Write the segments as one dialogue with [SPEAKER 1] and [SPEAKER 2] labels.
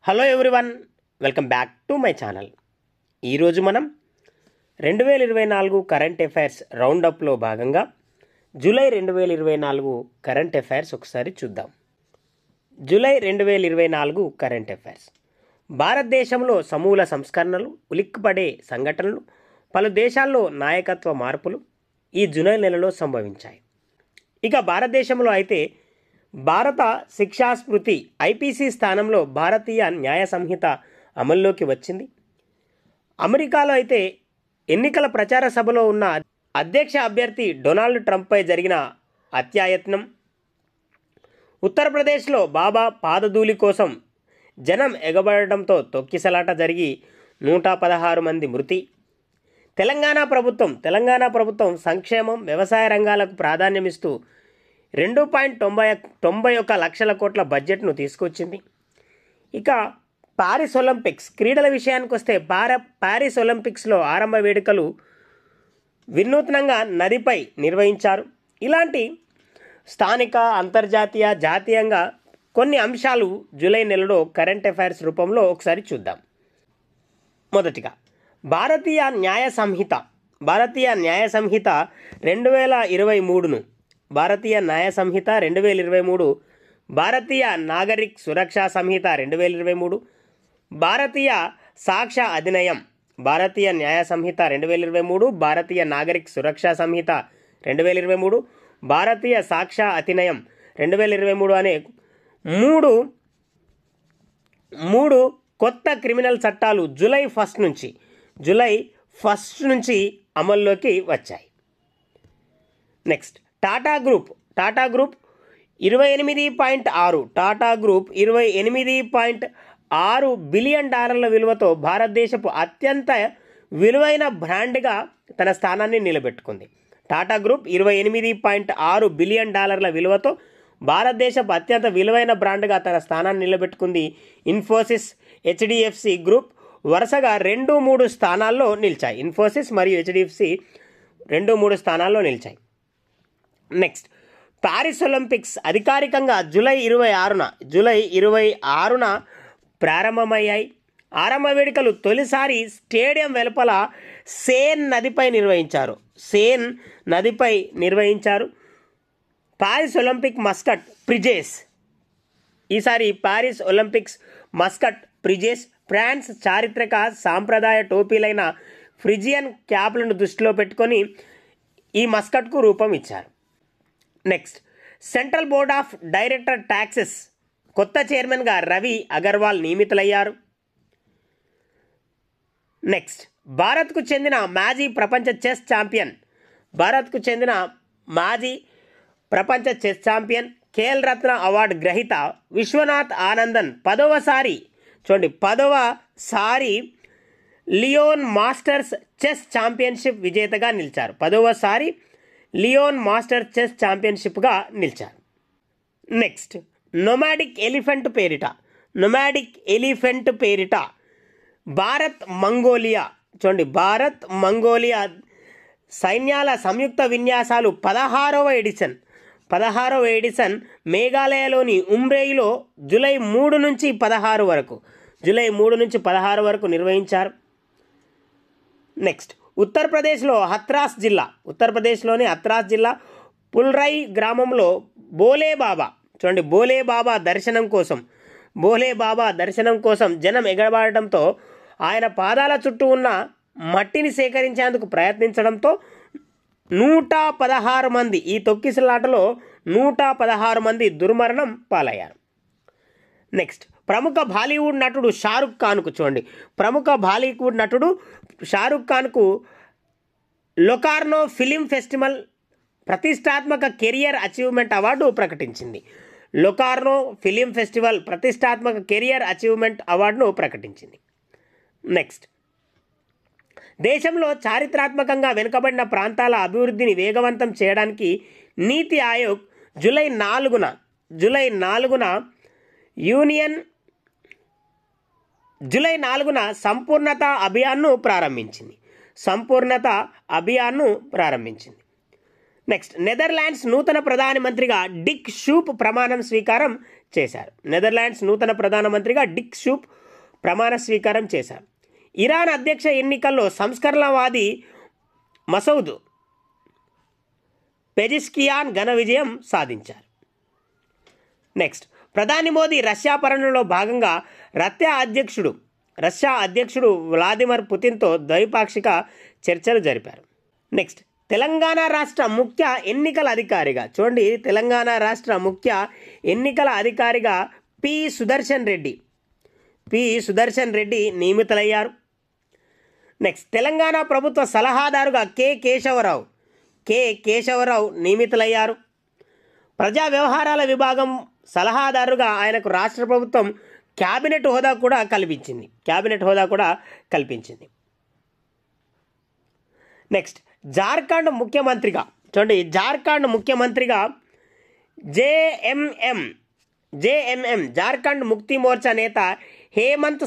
[SPEAKER 1] Hello everyone, welcome back to my channel. ఈరోజు మనం 2024 current affairs రౌండప్లో భాగంగా జూలై 2024 కరెంట్ అఫైర్స్ ఒకసారి చూద్దాం. July 2024 current affairs. భారతదేశంలో సమూల సంస్కరణలు, ఉలిక్కిపడే సంఘటనలు, పలు దేశాల్లో నాయకత్వ మార్పులు ఈ జూలై నెలలో సంభవించాయి. ఇక భారతదేశంలో అయితే భారత శిక్షా స్మృతి ఐపీసీ స్థానంలో భారతీయ న్యాయ సంహిత అమల్లోకి వచ్చింది. అమెరికాలో అయితే ఎన్నికల ప్రచార సభలో ఉన్న అధ్యక్ష అభ్యర్థి డొనాల్డ్ ట్రంప్పై జరిగిన హత్యాయత్నం, ఉత్తరప్రదేశ్లో బాబా పాదధూళి కోసం జనం ఎగబడటంతో తొక్కిసలాట జరిగి 116 మంది మృతి, తెలంగాణ ప్రభుత్వం సంక్షేమం, వ్యవసాయ రంగాలకు ప్రాధాన్యమిస్తూ 2.91 లక్షల కోట్ల బడ్జెట్ను తీసుకొచ్చింది. ఇక పారిస్ ఒలింపిక్స్ క్రీడల విషయానికి వస్తే పారిస్ ఒలింపిక్స్లో ఆరంభ వేడుకలు వినూత్నంగా నదిపై నిర్వహించారు. ఇలాంటి స్థానిక, అంతర్జాతీయ, జాతీయంగా కొన్ని అంశాలు జూలై నెలలో కరెంట్ అఫైర్స్ రూపంలో ఒకసారి చూద్దాం. మొదటిగా భారతీయ న్యాయ సంహిత 2023ను భారతీయ న్యాయ సంహిత 2023, భారతీయ నాగరిక్ సురక్షా సంహిత 2023, భారతీయ సాక్ష్య అధినియం, భారతీయ న్యాయ సంహిత 2023, భారతీయ నాగరిక్ సురక్షా సంహిత 2023, భారతీయ సాక్ష్య అధినియం 2023 అనే మూడు కొత్త క్రిమినల్ చట్టాలు జూలై 1 నుంచి అమల్లోకి వచ్చాయి. నెక్స్ట్ టాటా గ్రూప్ 28.6 బిలియన్ డాలర్ల విలువతో భారతదేశపు అత్యంత విలువైన బ్రాండ్గా తన స్థానాన్ని నిలబెట్టుకుంది. టాటా గ్రూప్ 28.6 బిలియన్ డాలర్ల విలువతో భారతదేశపు అత్యంత విలువైన బ్రాండ్గా తన స్థానాన్ని నిలబెట్టుకుంది. ఇన్ఫోసిస్, హెచ్డిఎఫ్సి గ్రూప్ వరుసగా 2-3 స్థానాల్లో నిలిచాయి. ఇన్ఫోసిస్ మరియు హెచ్డిఎఫ్సి 2-3 స్థానాల్లో నిలిచాయి. నెక్స్ట్ పారిస్ ఒలింపిక్స్ అధికారికంగా జూలై 26న ప్రారంభమయ్యాయి. ఆరంభ వేడుకలు తొలిసారి స్టేడియం వెలుపల సేన్ నదిపై నిర్వహించారు. పారిస్ ఒలింపిక్ మస్కట్ ప్రిజేస్ ఈసారి పారిస్ ఒలింపిక్స్ మస్కట్ ప్రిజేస్ ఫ్రాన్స్ చారిత్రక సాంప్రదాయ టోపీలైన ఫ్రిజియన్ క్యాప్లను దృష్టిలో పెట్టుకొని ఈ మస్కట్కు రూపం ఇచ్చారు. Next central board of director taxes కొత్త చైర్మన్గా రవి అగర్వాల్ నియమితులయ్యారు. నెక్స్ట్ భారత్కు చెందిన మాజీ ప్రపంచ chess champion Khel Ratna award గ్రహీత విశ్వనాథ్ ఆనందన్ 10వసారి లియోన్ మాస్టర్స్ చెస్ ఛాంపియన్షిప్ విజేతగా నిలిచారు. 10వసారి లియోన్ మాస్టర్ చెస్ ఛాంపియన్షిప్గా నిలిచారు. నెక్స్ట్ నొమాడిక్ ఎలిఫెంట్ పేరిట భారత్ మంగోలియా సైన్యాల సంయుక్త విన్యాసాలు 16వ ఎడిషన్ మేఘాలయలోని ఉమ్రేయిలో జూలై 3 నుంచి 16 వరకు నిర్వహించారు. నెక్స్ట్ ఉత్తరప్రదేశ్లోని హత్రాస్ జిల్లా పుల్రై గ్రామంలో భోలే బాబా దర్శనం కోసం జనం ఎగబడటంతో ఆయన పాదాల చుట్టూ ఉన్న మట్టిని సేకరించేందుకు ప్రయత్నించడంతో 116 మంది ఈ తొక్కిసలాటలో 116 మంది దుర్మరణం పాలయ్యారు. నెక్స్ట్ ప్రముఖ బాలీవుడ్ నటుడు షారుఖ్ ఖాన్కు లొకార్నో ఫిలిం ఫెస్టివల్ ప్రతిష్టాత్మక కెరియర్ అచీవ్మెంట్ అవార్డు ప్రకటించింది. అవార్డును ప్రకటించింది. నెక్స్ట్ దేశంలో చారిత్రాత్మకంగా వెనుకబడిన ప్రాంతాల అభివృద్ధిని వేగవంతం చేయడానికి నీతి ఆయోగ్ జూలై 4న సంపూర్ణత అభియాన్ను ప్రారంభించింది. నెక్స్ట్ నెదర్లాండ్స్ నూతన ప్రధానమంత్రిగా డిక్ షూప్ ప్రమాణం స్వీకారం చేశారు. నెదర్లాండ్స్ నూతన ప్రధానమంత్రిగా డిక్ షూప్ ప్రమాణ స్వీకారం చేశారు. ఇరాన్ అధ్యక్ష ఎన్నికల్లో సంస్కరణవాది మసౌద్ పెజిష్కియాన్ ఘన విజయం సాధించారు. నెక్స్ట్, ప్రధాని మోదీ రష్యా పర్యటనలో భాగంగా రష్యా అధ్యక్షుడు వ్లాదిమిర్ పుతిన్తో ద్వైపాక్షిక చర్చలు జరిపారు. నెక్స్ట్, తెలంగాణ రాష్ట్ర ముఖ్య ఎన్నికల అధికారిగా చూడండి, తెలంగాణ రాష్ట్ర ముఖ్య ఎన్నికల అధికారిగా పి సుదర్శన్ రెడ్డి నియమితులయ్యారు. నెక్స్ట్, తెలంగాణ ప్రభుత్వ సలహాదారుగా కె కేశవరావు నియమితులయ్యారు. ప్రజా వ్యవహారాల విభాగం సలహాదారుగా ఆయనకు రాష్ట్ర ప్రభుత్వం క్యాబినెట్ హోదా కూడా కల్పించింది. నెక్స్ట్, జార్ఖండ్ ముఖ్యమంత్రిగా జేఎంఎం జార్ఖండ్ ముక్తి మోర్చా నేత హేమంత్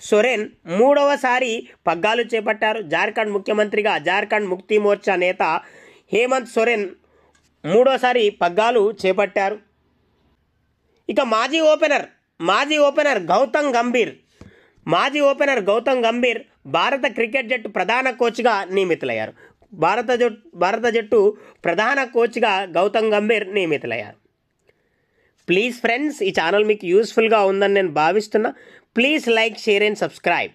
[SPEAKER 1] సోరెన్ మూడవసారి పగ్గాలు చేపట్టారు. జార్ఖండ్ ముఖ్యమంత్రిగా జార్ఖండ్ ముక్తి మోర్చా నేత హేమంత్ సోరెన్ మూడోసారి పగ్గాలు చేపట్టారు. ఇక మాజీ ఓపెనర్ గౌతమ్ గంభీర్ భారత క్రికెట్ జట్టు ప్రధాన కోచ్గా నియమితులయ్యారు. భారత జట్టు ప్రధాన కోచ్గా గౌతమ్ గంభీర్ నియమితులయ్యారు. ప్లీజ్ ఫ్రెండ్స్, ఈ ఛానల్ మీకు యూస్ఫుల్గా ఉందని నేను భావిస్తున్నా. Please like, share and subscribe.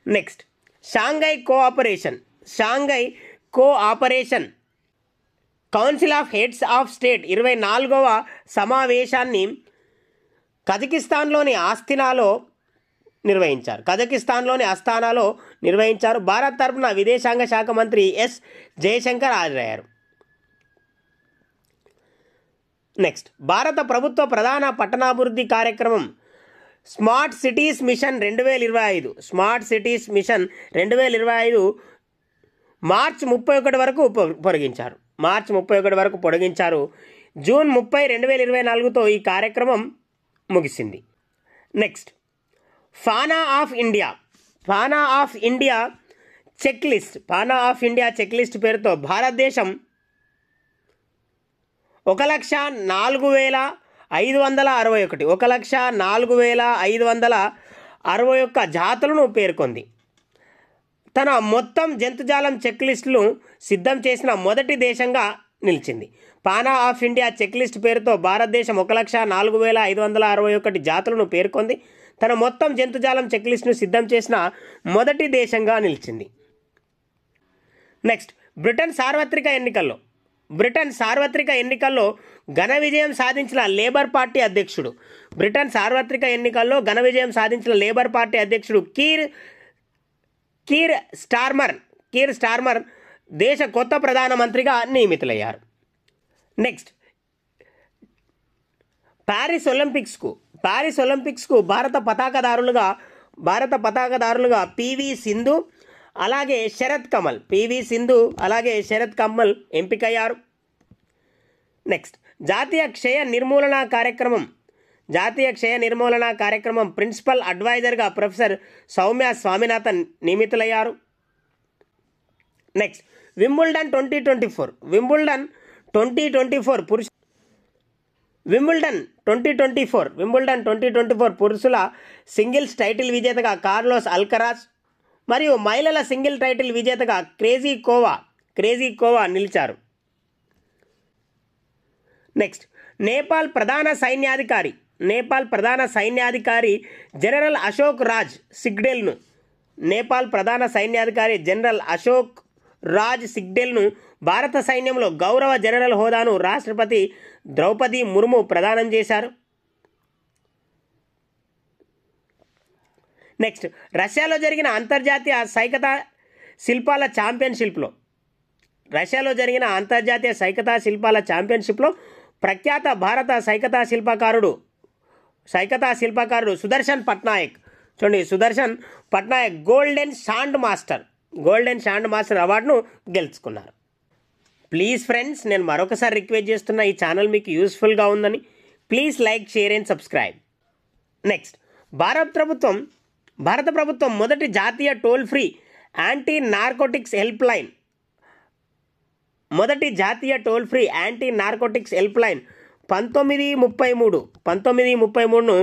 [SPEAKER 1] Next, Shanghai cooperation council of heads of state 24వ సమావేశాన్ని కజకిస్తాన్లోని అస్తానాలో నిర్వహించారు. భారత్ తరపున విదేశాంగ శాఖ మంత్రి ఎస్ జయశంకర్ హాజరయ్యారు. నెక్స్ట్, భారత ప్రభుత్వ ప్రధాన పట్టణాభివృద్ధి కార్యక్రమం స్మార్ట్ సిటీస్ మిషన్ 2025 మార్చి 31 వరకు పొడిగించారు. జూన్ 30, 2024తో ఈ కార్యక్రమం ముగిసింది. Next, fauna of India check list పేరుతో భారతదేశం 1,04,561 జాతులను పేర్కొంది. తన మొత్తం జంతుజాలం చెక్ లిస్టులు సిద్ధం చేసిన మొదటి దేశంగా నిలిచింది. పానా ఆఫ్ ఇండియా చెక్ లిస్ట్ పేరుతో భారతదేశం 1,04,561 జాతులను పేర్కొంది. తన మొత్తం జంతుజాలం చెక్ లిస్టును సిద్ధం చేసిన మొదటి దేశంగా నిలిచింది. నెక్స్ట్, బ్రిటన్ సార్వత్రిక ఎన్నికల్లో ఘన విజయం సాధించిన లేబర్ పార్టీ అధ్యక్షుడు కీర్ స్టార్మర్ దేశ కొత్త ప్రధానమంత్రిగా నియమితులయ్యారు. నెక్స్ట్, పారిస్ ఒలింపిక్స్కు భారత పతాకదారులుగా పివి సింధు అలాగే శరత్ కమల్ ఎంపికయ్యారు. నెక్స్ట్, జాతీయ క్షయ నిర్మూలన కార్యక్రమం ప్రిన్సిపల్ అడ్వైజర్గా ప్రొఫెసర్ సౌమ్య స్వామినాథన్ నియమితులయ్యారు. నెక్స్ట్, వింబుల్డన్ 2024 పురుషుల సింగిల్స్ టైటిల్ విజేతగా కార్లోస్ అల్కరాజ్ మరియు మహిళల సింగిల్ టైటిల్ విజేతగా క్రేజీ కోవా నిలిచారు. నెక్స్ట్, నేపాల్ ప్రధాన సైన్యాధికారి జనరల్ అశోక్ రాజ్ సిగ్డెల్ను భారత సైన్యంలో గౌరవ జనరల్ హోదాను రాష్ట్రపతి ద్రౌపది ముర్ము ప్రదానం చేశారు. నెక్స్ట్, రష్యాలో జరిగిన అంతర్జాతీయ సైకతా శిల్పాల ఛాంపియన్షిప్లో ప్రఖ్యాత భారత సైకతా శిల్పకారుడు Sudarshan Patnaik golden sand master అవార్డును గెలుచుకున్నారు. ప్లీజ్ ఫ్రెండ్స్, నేను మరొకసారి రిక్వెస్ట్ చేస్తున్నా, ఈ ఛానల్ మీకు యూస్ఫుల్గా ఉందని. Please like, share and subscribe. Next, భారత ప్రభుత్వం మొదటి జాతీయ toll free anti narcotics help line 1933ను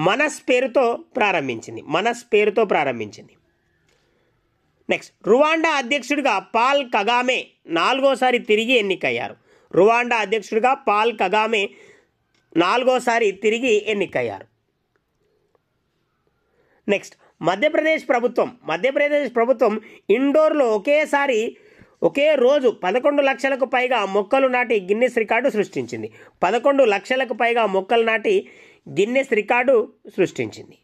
[SPEAKER 1] మనస్ పేరుతో ప్రారంభించింది. నెక్స్ట్, రువాండా అధ్యక్షుడిగా పాల్ కగామే 4వసారి తిరిగి ఎన్నికయ్యారు. నెక్స్ట్, మధ్యప్రదేశ్ ప్రభుత్వం ఇండోర్లో ఒకే రోజు 11 లక్షలకు పైగా మొక్కలు నాటి గిన్నిస్ రికార్డు సృష్టించింది. 11 లక్షలకు పైగా మొక్కలు నాటి గిన్నిస్ రికార్డు సృష్టించింది.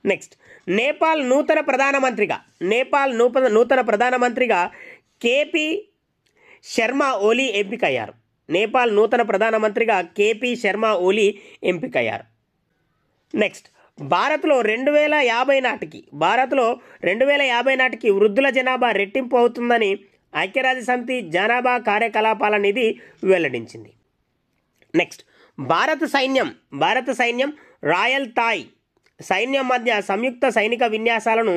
[SPEAKER 1] నెక్స్ట్, నేపాల్ నూతన ప్రధానమంత్రిగా కేపీ శర్మా ఓలీ ఎంపికయ్యారు. నెక్స్ట్, భారత్లో 2050 నాటికి వృద్ధుల జనాభా రెట్టింపు అవుతుందని ఐక్యరాజ్యసమితి జనాభా కార్యకలాపాల నిధి వెల్లడించింది. నెక్స్ట్, భారత సైన్యం రాయల్ థాయ్ సైన్యం మధ్య సంయుక్త సైనిక విన్యాసాలను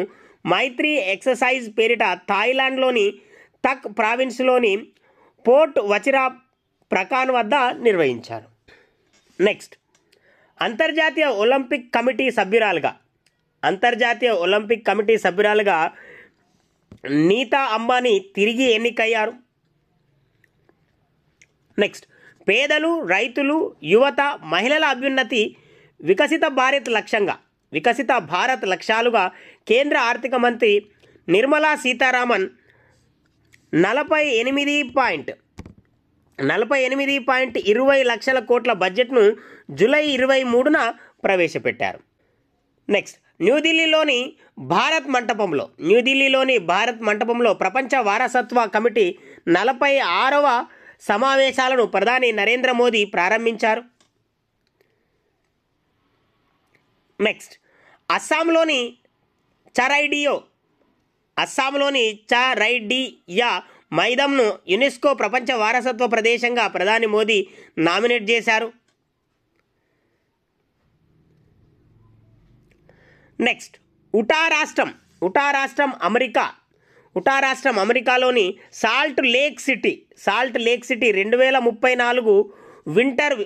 [SPEAKER 1] మైత్రి ఎక్సర్సైజ్ పేరిట థాయిలాండ్లోని తక్ ప్రావిన్స్లోని పోర్ట్ వచిరా ప్రకాన్ వద్ద నిర్వహించారు. నెక్స్ట్, అంతర్జాతీయ ఒలింపిక్ కమిటీ సభ్యురాలుగా నీతా అంబానీ తిరిగి ఎన్నికయ్యారు. నెక్స్ట్, పేదలు, రైతులు, యువత, మహిళల అభ్యున్నతి వికసిత భారత్ లక్ష్యాలుగా కేంద్ర ఆర్థిక మంత్రి నిర్మలా సీతారామన్ 48.20 లక్షల కోట్ల బడ్జెట్ను జూలై 23న ప్రవేశపెట్టారు. నెక్స్ట్, న్యూఢిల్లీలోని భారత్ మంటపంలో ప్రపంచ వారసత్వ కమిటీ 46వ సమావేశాలను ప్రధాని నరేంద్ర మోదీ ప్రారంభించారు. నెక్స్ట్, అస్సాంలోని చరైడియా మైదాంను యునెస్కో ప్రపంచ వారసత్వ ప్రదేశంగా ప్రధాని మోదీ నామినేట్ చేశారు. నెక్స్ట్, ఉటా రాష్ట్రం అమెరికాలోని సాల్ట్ లేక్ సిటీ 2034 వింటర్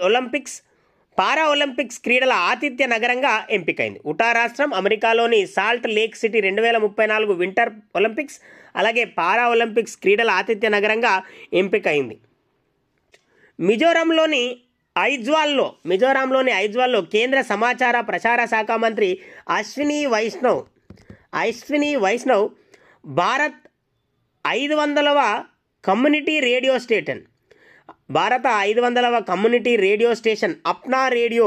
[SPEAKER 1] పారా ఒలింపిక్స్ క్రీడల ఆతిథ్య నగరంగా ఎంపికైంది. ఉటా రాష్ట్రం అమెరికాలోని salt lake city 2034 winter Olympics అలాగే పారా ఒలింపిక్స్ క్రీడల ఆతిథ్య నగరంగా ఎంపికైంది. మిజోరాంలోని ఐజ్వాల్లో కేంద్ర సమాచార ప్రసార శాఖ మంత్రి అశ్విని వైష్ణవ్ భారత్ 500వ community radio station Apna radio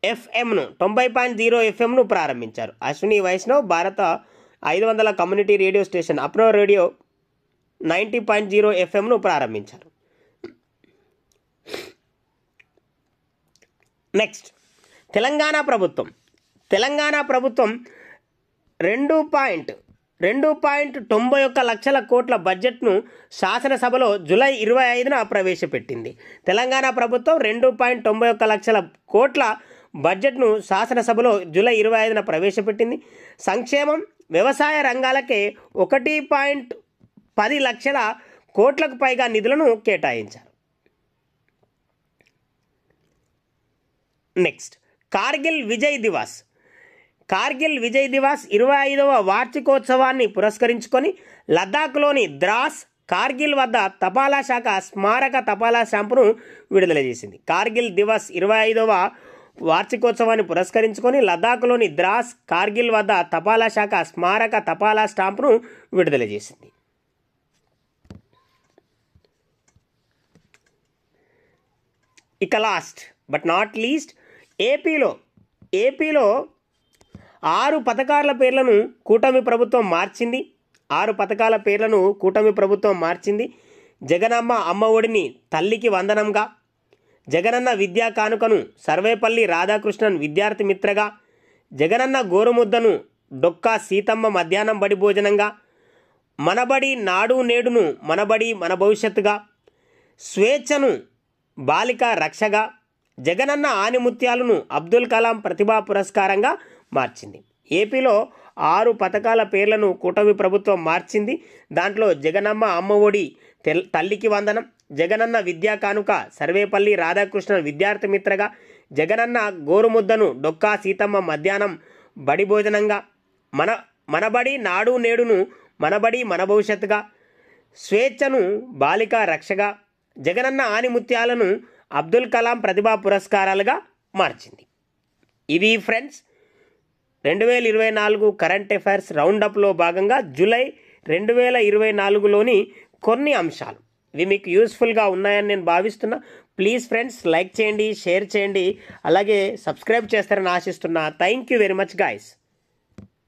[SPEAKER 1] 90.0 ఎఫ్ఎంను ప్రారంభించారు. అశ్విని వైష్ణవ్ భారత 500 community radio station Apna radio 90.0 ఎఫ్ఎంను ప్రారంభించారు. నెక్స్ట్, తెలంగాణ ప్రభుత్వం 2.91 లక్షల కోట్ల బడ్జెట్ను శాసనసభలో జూలై 25న ప్రవేశపెట్టింది. తెలంగాణ ప్రభుత్వం 2.91 లక్షల కోట్ల బడ్జెట్ను శాసనసభలో జూలై 25న ప్రవేశపెట్టింది. సంక్షేమం, వ్యవసాయ రంగాలకే 1.10 లక్షల కోట్లకు పైగా నిధులను కేటాయించారు. నెక్స్ట్, కార్గిల్ విజయ్ దివాస్ 25వ వార్షికోత్సవాన్ని పురస్కరించుకొని లద్దాఖ్లోని ద్రాస్ కార్గిల్ వద్ద తపాలా శాఖ స్మారక తపాలా స్టాంపును విడుదల చేసింది. కార్గిల్ దివస్ 25వ వార్షికోత్సవాన్ని పురస్కరించుకొని లద్దాఖ్లోని ద్రాస్ కార్గిల్ వద్ద తపాలా శాఖ స్మారక తపాలా స్టాంపును విడుదల చేసింది. ఇక లాస్ట్ బట్ నాట్ లీస్ట్, ఏపీలో 6 పథకాల పేర్లను కూటమి ప్రభుత్వం మార్చింది. జగనమ్మ అమ్మ ఒడిని తల్లికి వందనంగా, జగనన్న విద్యా కానుకను సర్వేపల్లి రాధాకృష్ణన్ విద్యార్థి మిత్రగా, జగనన్న గోరుముద్దను డొక్కా సీతమ్మ మధ్యాహ్నం బడి భోజనంగా, మనబడి నాడు నేడును మనబడి మన భవిష్యత్తుగా, స్వేచ్ఛను బాలిక రక్షగా, జగనన్న ఆనిముత్యాలను అబ్దుల్ కలాం ప్రతిభా పురస్కారంగా మార్చింది. ఏపీలో 6 పథకాల పేర్లను కూటమి ప్రభుత్వం మార్చింది. దాంట్లో జగనమ్మ అమ్మఒడి, తల్లికి వందనం, జగనన్న విద్యా కానుక, సర్వేపల్లి రాధాకృష్ణన్ విద్యార్థి మిత్రగా, జగనన్న గోరుముద్దను డొక్కా సీతమ్మ మధ్యాహ్నం బడి భోజనంగా, మనబడి నాడు నేడును మనబడి మన భవిష్యత్తుగా, స్వేచ్ఛను బాలికా రక్షగా, జగనన్న ఆనిముత్యాలను అబ్దుల్ కలాం ప్రతిభా పురస్కారాలుగా మార్చింది. ఇవి ఫ్రెండ్స్ 2024 కరెంట్ అఫైర్స్ రౌండప్లో భాగంగా జూలై 2024లోని కొన్ని అంశాలు. ఇవి మీకు యూస్ఫుల్గా ఉన్నాయని నేను భావిస్తున్నా. ప్లీజ్ ఫ్రెండ్స్ లైక్ చేయండి, షేర్ చేయండి, అలాగే సబ్స్క్రైబ్ చేస్తారని ఆశిస్తున్నా. Thank you very much guys.